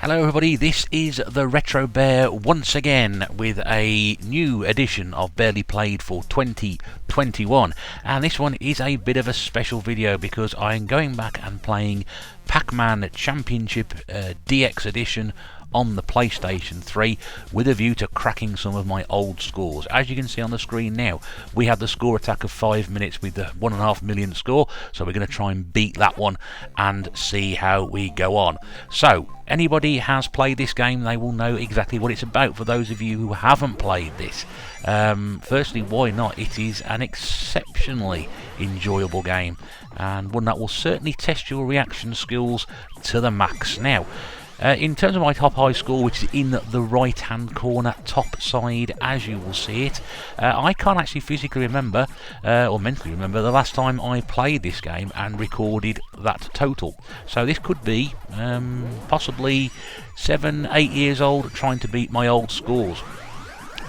Hello everybody, this is the Retro Bear once again with a new edition of Barely Played for 2021, and this one is a bit of a special video because I'm going back and playing Pac Man Championship DX Edition on the PlayStation 3 with a view to cracking some of my old scores. As you can see on the screen now, we had the score attack of 5 minutes with the 1.5 million score, so we're going to try and beat that one and see how we go on. So anybody has played this game, they will know exactly what it's about. For those of you who haven't played this, firstly, why not? It is an exceptionally enjoyable game and one that will certainly test your reaction skills to the max. Now, in terms of my top high score, which is in the right hand corner top side as you will see it, I can't actually physically remember or mentally remember the last time I played this game and recorded that total. So this could be possibly 7-8 years old trying to beat my old scores.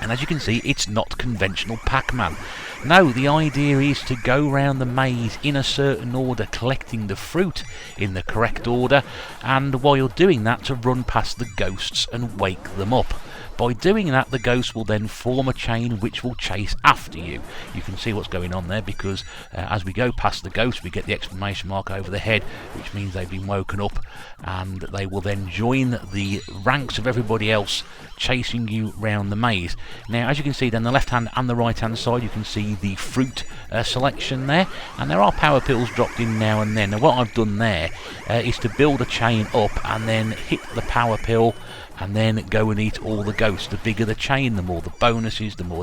And as you can see, it's not conventional Pac-Man. No, the idea is to go round the maze in a certain order, collecting the fruit in the correct order, and while you're doing that, to run past the ghosts and wake them up. By doing that, the ghosts will then form a chain which will chase after you. You can see what's going on there because as we go past the ghosts, we get the exclamation mark over the head, which means they've been woken up, and they will then join the ranks of everybody else chasing you round the maze. Now, as you can see down the left hand and the right hand side, you can see the fruit selection there, and there are power pills dropped in now and then. Now, what I've done there is to build a chain up and then hit the power pill and then go and eat all the ghosts. The bigger the chain, the more the bonuses, the more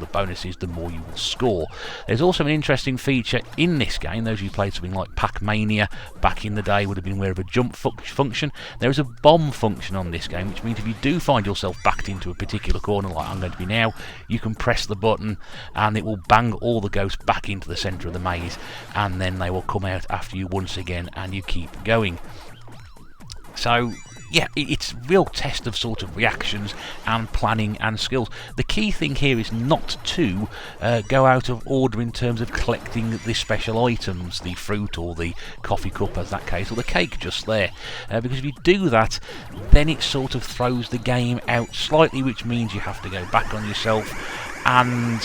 you will score. There's also an interesting feature in this game. Those who played something like Pac Mania back in the day would have been aware of a jump function. There is a bomb function on this game, which means if you do find yourself backed into a particular corner like I'm going to be now, you can press the button and it will bang all the ghosts back into the centre of the maze, and then they will come out after you once again and you keep going. So yeah, it's a real test of sort of reactions and planning and skills. The key thing here is not to go out of order in terms of collecting the special items, the fruit or the coffee cup as that case, or the cake just there. Because if you do that, then it sort of throws the game out slightly, which means you have to go back on yourself, and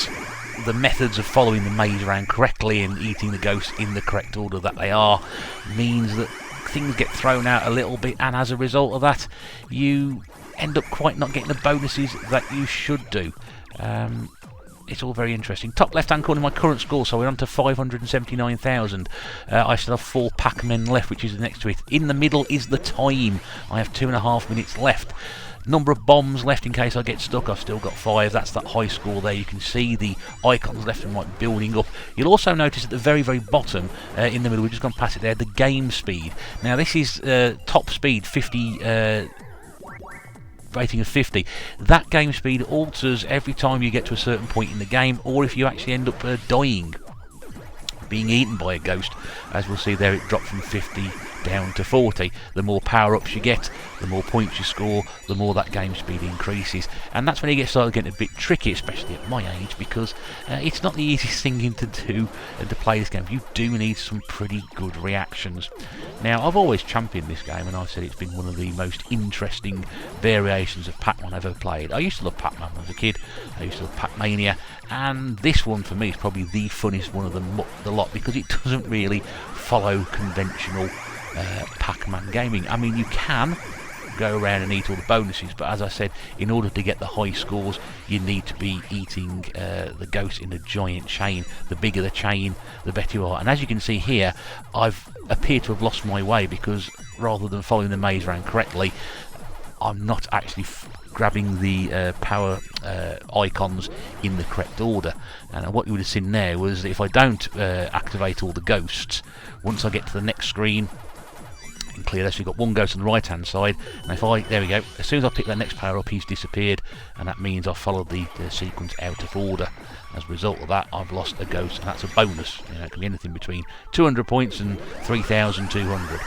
the methods of following the maze around correctly and eating the ghosts in the correct order that they are means that things get thrown out a little bit, and as a result of that you end up quite not getting the bonuses that you should do. It's all very interesting. Top left hand corner, my current score, so we're on to 579,000. I still have 4 Pac-Men left, which is next to it. In the middle is the time. I have 2.5 minutes left. Number of bombs left in case I get stuck, I've still got 5. That's that high score there. You can see the icons left and right building up. You'll also notice at the very bottom in the middle, we've just gone past it there, the game speed. Now this is top speed 50, rating of 50. That game speed alters every time you get to a certain point in the game, or if you actually end up dying, being eaten by a ghost. As we'll see there, it dropped from 50 down to 40. The more power-ups you get, the more points you score, the more that game speed increases. And that's when it gets started getting a bit tricky, especially at my age, because it's not the easiest thing to do and to play this game. You do need some pretty good reactions. Now, I've always championed this game, and I said it's been one of the most interesting variations of Pac-Man I've ever played. I used to love Pac-Man when I was a kid. I used to love Pac-Mania, and this one for me is probably the funniest one of the lot because it doesn't really follow conventional Pac-Man gaming. I mean, you can go around and eat all the bonuses, but as I said, in order to get the high scores, you need to be eating the ghosts in a giant chain. The bigger the chain, the better you are. And as you can see here, I've appeared to have lost my way because rather than following the maze around correctly, I'm not actually grabbing the power icons in the correct order. And what you would have seen there was that if I don't activate all the ghosts, once I get to the next screen, clear this, we've got one ghost on the right hand side, and if I, there we go, as soon as I pick that next power up, he's disappeared, and that means I've followed the sequence out of order. As a result of that, I've lost a ghost, and that's a bonus. You know, it can be anything between 200 points and 3,200.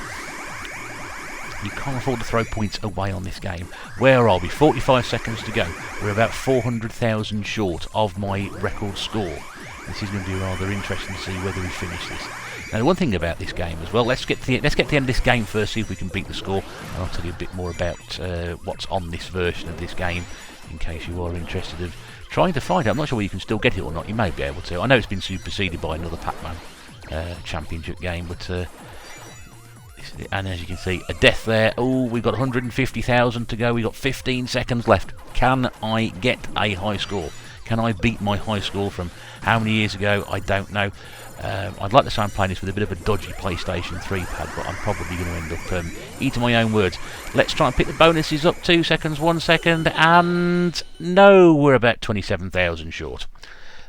You can't afford to throw points away on this game. Where are we? 45 seconds to go. We're about 400,000 short of my record score. this is going to be rather interesting to see whether we finish this. Now, the one thing about this game as well, let's get to the end of this game first, see if we can beat the score, and I'll tell you a bit more about what's on this version of this game, in case you are interested in trying to find it. I'm not sure whether you can still get it or not. You may be able to. I know it's been superseded by another Pac Man championship game, but and as you can see, a death there. Oh, we've got 150,000 to go. We've got 15 seconds left. Can I get a high score? Can I beat my high score from how many years ago? I don't know. I'd like to say I'm playing this with a bit of a dodgy PlayStation 3 pad, but I'm probably going to end up eating my own words. Let's try and pick the bonuses up. 2 seconds, 1 second, and no, we're about 27,000 short.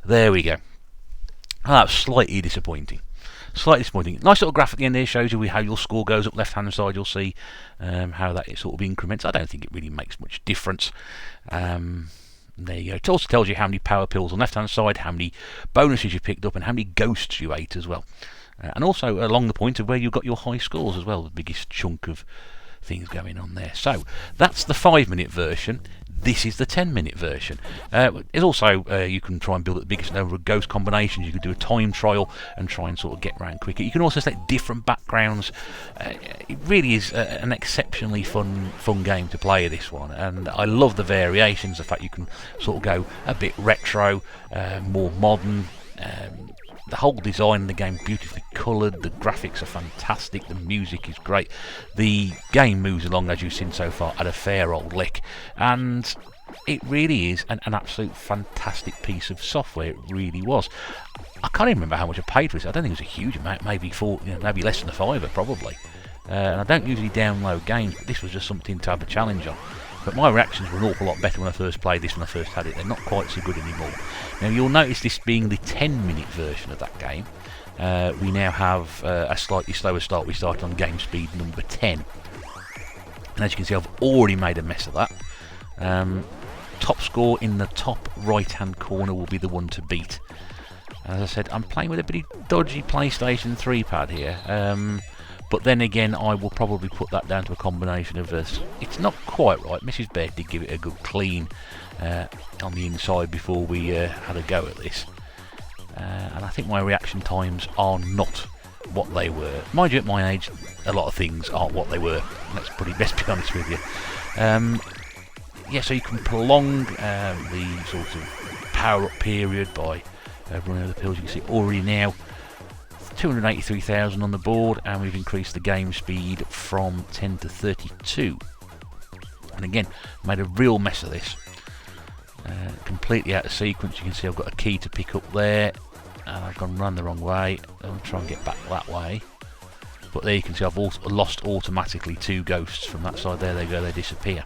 There we go. Oh, that was slightly disappointing. Slightly disappointing. Nice little graphic at the end there, shows you how your score goes up left hand side. You'll see how that sort of increments. I don't think it really makes much difference. There you go. It also tells you how many power pills on left hand side, how many bonuses you picked up, and how many ghosts you ate as well. And also along the point of where you got your high scores as well, the biggest chunk of things going on there. So that's the 5-minute version. This is the 10-minute version. It's also, you can try and build the biggest number of ghost combinations. You can do a time trial and try and sort of get around quicker. You can also select different backgrounds. It really is an exceptionally fun game to play, this one. And I love the variations, the fact you can sort of go a bit retro, more modern. The whole design of the game, beautifully coloured, the graphics are fantastic, the music is great. The game moves along, as you've seen so far, at a fair old lick, and it really is an absolute fantastic piece of software. It really was. I can't even remember how much I paid for this. I don't think it was a huge amount, maybe maybe less than a fiver, probably. And I don't usually download games, but this was just something to have a challenge on. But my reactions were an awful lot better when I first played this, when I first had it. They're not quite so good anymore. Now, you'll notice this being the 10-minute version of that game. We now have a slightly slower start. We start on game speed number 10. And as you can see, I've already made a mess of that. Top score in the top right-hand corner will be the one to beat. As I said, I'm playing with a pretty dodgy PlayStation 3 pad here. But then again, I will probably put that down to a combination of this. It's not quite right. Mrs. Bear did give it a good clean on the inside before we had a go at this. And I think my reaction times are not what they were. Mind you, at my age, a lot of things aren't what they were. Let's be honest with you. Yeah, so you can prolong the sort of power-up period by running over the pills. You can see already now 283,000 on the board, and we've increased the game speed from 10 to 32. And again, made a real mess of this. Completely out of sequence. You can see I've got a key to pick up there, and I've gone run the wrong way. I'll try and get back that way. But there you can see I've also lost automatically 2 ghosts from that side. There they go, they disappear.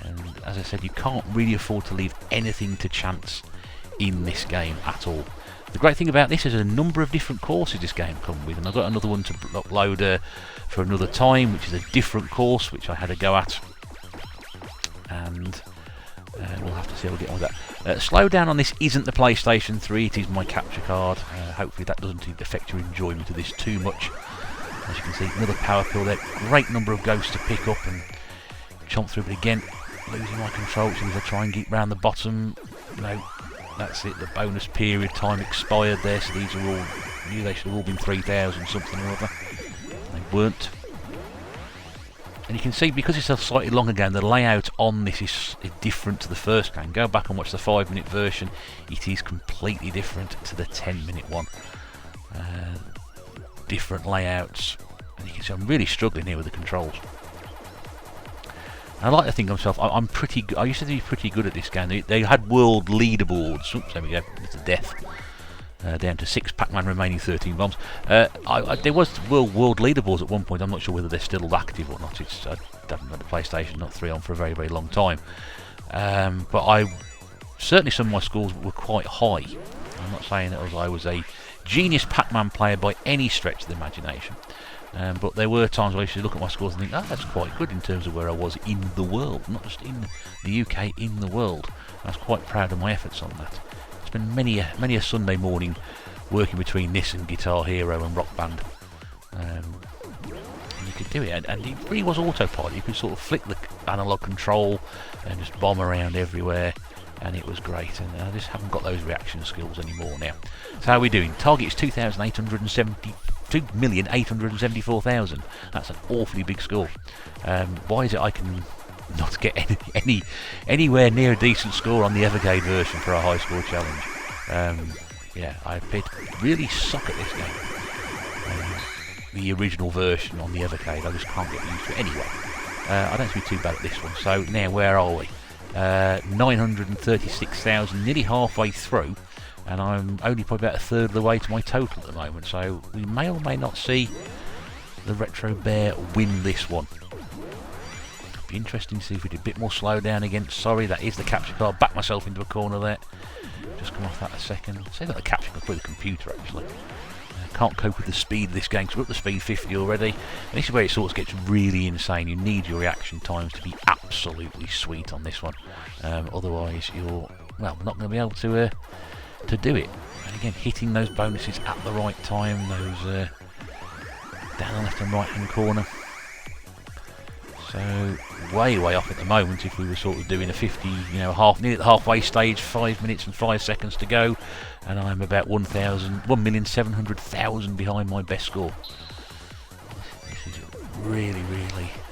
And as I said, you can't really afford to leave anything to chance in this game at all. The great thing about this is a number of different courses this game comes with, and I've got another one to upload for another time, which is a different course which I had a go at, and we'll have to see how we get on with that. Slow down on this isn't the PlayStation 3, it is my capture card. Hopefully that doesn't affect your enjoyment of this too much. As you can see, another power pill there, great number of ghosts to pick up and chomp through, but again, losing my control, which means I try and get round the bottom. No. That's it, the bonus period time expired there, so these are all, I knew they should have all been 3,000 something or other. They weren't. And you can see, because it's a slightly longer game, the layout on this is different to the first game. Go back and watch the 5-minute version, it is completely different to the 10-minute one. Different layouts, and you can see I'm really struggling here with the controls. I like to think of myself, I'm pretty good. I used to be pretty good at this game. They had world leaderboards. Oops, there we go. It's a death. Down to 6 Pac Man remaining 13 bombs. There was world leaderboards at one point. I'm not sure whether they're still active or not. I haven't had a PlayStation, not 3 on for a very, very long time. But certainly some of my scores were quite high. I'm not saying that I was a genius Pac Man player by any stretch of the imagination. But there were times where I used to look at my scores and think, that's quite good in terms of where I was in the world, not just in the UK, in the world. I was quite proud of my efforts on that. It's been many a Sunday morning working between this and Guitar Hero and Rock Band. And you could do it, and it really was autopilot. You could sort of flick the analog control and just bomb around everywhere. and it was great, and I just haven't got those reaction skills anymore now. So how are we doing? Target's 2,874,000. That's an awfully big score. Why is it I can not get anywhere near a decent score on the Evergade version for a high score challenge? Yeah, I really suck at this game. The original version on the Evergade, I just can't get used to it. Anyway, I don't seem to be too bad at this one. So now, where are we? 936,000, nearly halfway through, and I'm only probably about a third of the way to my total at the moment. So we may or may not see the Retro Bear win this one. Be interesting to see if we do a bit more slow down again. Sorry, that is the capture card. Back myself into a corner there. Just come off that a second. Say that the capture card, probably the computer actually. Can't cope with the speed of this game, because we're up to speed 50 already. And this is where it sort of gets really insane. You need your reaction times to be absolutely sweet on this one. Otherwise, you're, well, not going to be able to do it. And again, hitting those bonuses at the right time, those down the left and right hand corner. So way off at the moment. If we were sort of doing a 50, you know, nearly at the halfway stage, 5 minutes and 5 seconds to go, and I'm about 1,700,000 behind my best score. This is really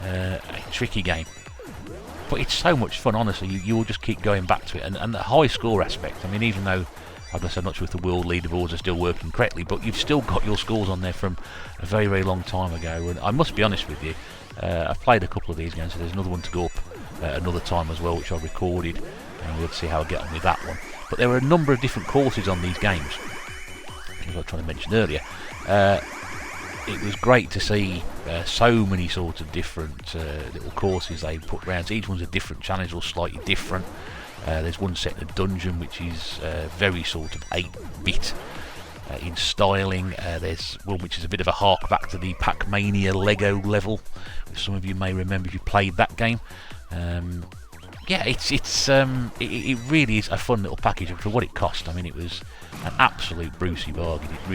a tricky game, but it's so much fun. Honestly, you will just keep going back to it, and the high score aspect. I mean, even though I'm not sure if the world leaderboards are still working correctly, but you've still got your scores on there from a very long time ago. And I must be honest with you, I've played a couple of these games, so there's another one to go up another time as well, which I recorded, and we'll see how I get on with that one. But there were a number of different courses on these games, as I was trying to mention earlier. It was great to see so many sorts of different little courses they put round. So each one's a different challenge or slightly different. There's one set in a dungeon which is very sort of 8-bit in styling. There's one which is a bit of a hark back to the Pac Mania Lego level, which some of you may remember if you played that game. Yeah, it really is a fun little package, and for what it cost, I mean, it was an absolute Brucey bargain. It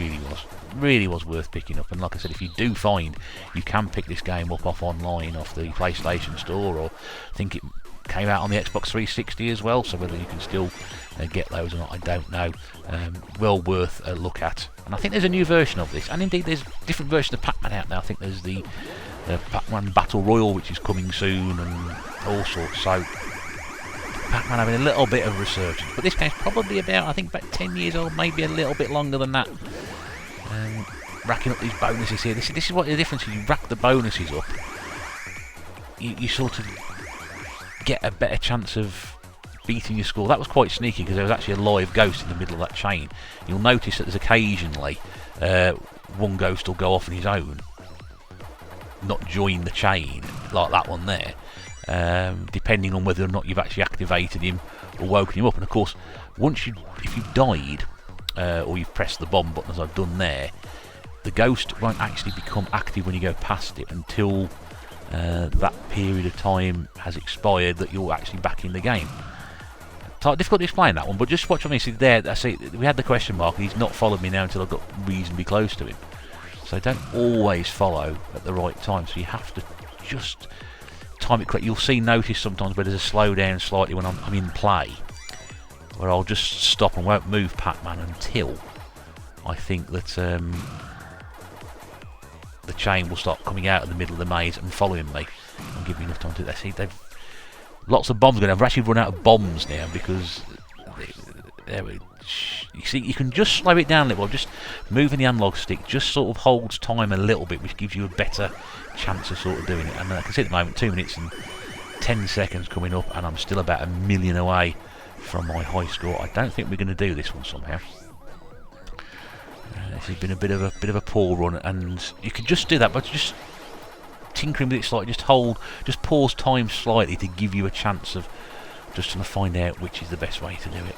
really was worth picking up. And like I said, if you do find you can pick this game up off online, off the PlayStation Store, or I think it came out on the Xbox 360 as well, so whether you can still get those or not, I don't know. Well worth a look at. And I think there's a new version of this, and indeed there's different versions of Pac Man out now. I think there's the Pac Man Battle Royal, which is coming soon, and all sorts. So Pac Man having a little bit of resurgence, but this game's probably about, I think, about 10 years old, maybe a little bit longer than that. Racking up these bonuses here. This is what the difference is. You rack the bonuses up, you sort of get a better chance of beating your score. That was quite sneaky, because there was actually a live ghost in the middle of that chain. You'll notice that there's occasionally one ghost will go off on his own, not join the chain, like that one there, depending on whether or not you've actually activated him or woken him up. And of course, if you've died or you've pressed the bomb button, as I've done there, the ghost won't actually become active when you go past it until that period of time has expired that you're actually back in the game. So difficult to explain that one, but just watch on me. See there, I see we had the question mark, and he's not followed me now until I've got reasonably close to him. So don't always follow at the right time, so you have to just time it correctly. You'll notice sometimes where there's a slow down slightly when I'm in play, where I'll just stop and won't move Pac Man until I think that the chain will start coming out of the middle of the maze and following me and give me enough time to do that. See, they've lots of bombs going. I've actually run out of bombs now, because you see, you can just slow it down a little. Just moving the analog stick just sort of holds time a little bit, which gives you a better chance of sort of doing it. And I can see at the moment 2 minutes and 10 seconds coming up, and I'm still about 1 million away from my high score. I don't think we're going to do this one somehow. This has been a bit of a poor run, and you can just do that, but just tinkering with it slightly. Just pause time slightly to give you a chance of just trying to find out which is the best way to do it.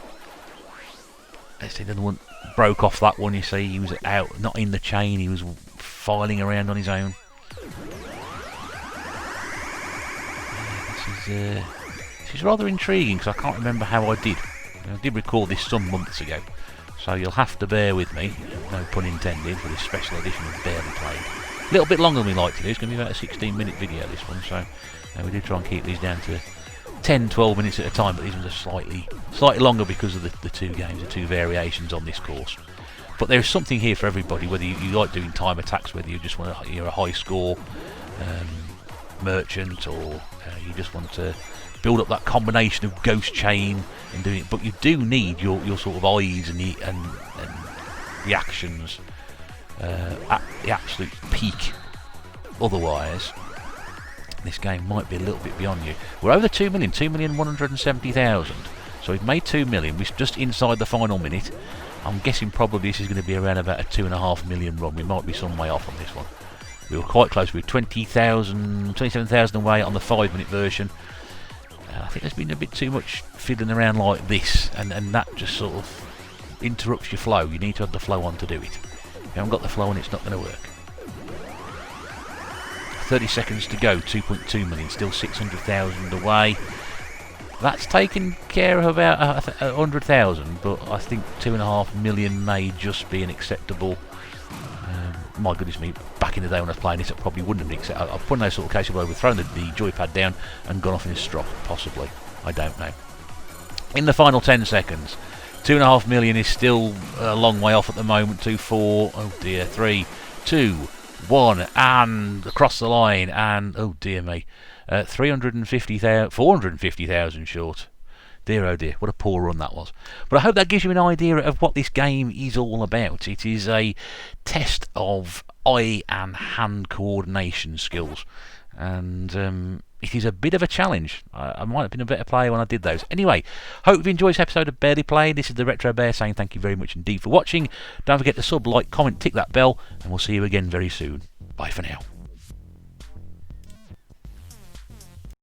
Let's see, the other one broke off that one. You see, he was out, not in the chain. He was filing around on his own. This is rather intriguing, because I can't remember how I did. I did record this some months ago, so you'll have to bear with me, no pun intended, for this special edition of Barely Played. A little bit longer than we like to do. It's going to be about a 16-minute video, this one, so we do try and keep these down to 10-12 minutes at a time, but these ones are slightly longer because of the two games, the two variations on this course. But there's something here for everybody, whether you like doing time attacks, whether you just want you're a high score merchant, or you just want to build up that combination of ghost chain and doing it. But you do need your sort of eyes and reactions at the absolute peak. Otherwise, this game might be a little bit beyond you. We're over 2 million, 2,170,000. So we've made 2 million. We're just inside the final minute. I'm guessing probably this is going to be around about a 2.5 million run. We might be some way off on this one. We were quite close. We were 27,000 away on the 5-minute version. I think there's been a bit too much fiddling around like this, and that just sort of interrupts your flow. You need to have the flow on to do it. If you haven't got the flow on, it's not going to work. 30 seconds to go, 2.2 million, still 600,000 away. That's taken care of about 100,000, but I think 2.5 million may just be an acceptable. My goodness me, back in the day when I was playing this, it probably wouldn't have been acceptable. I've put in those sort of cases where I would have thrown the joypad down and gone off in a strop, possibly. I don't know. In the final 10 seconds, 2.5 million is still a long way off at the moment. 2, 4, oh dear, 3, 2, 1, and across the line, and oh dear me, 450,000 short. Dear oh dear, what a poor run that was. But I hope that gives you an idea of what this game is all about. It is a test of eye and hand coordination skills, and it is a bit of a challenge. I might have been a better player when I did those. Anyway, hope you've enjoyed this episode of Barely Played. This is the Retro Bear saying thank you very much indeed for watching. Don't forget to sub, like, comment, tick that bell, and we'll see you again very soon. Bye for now.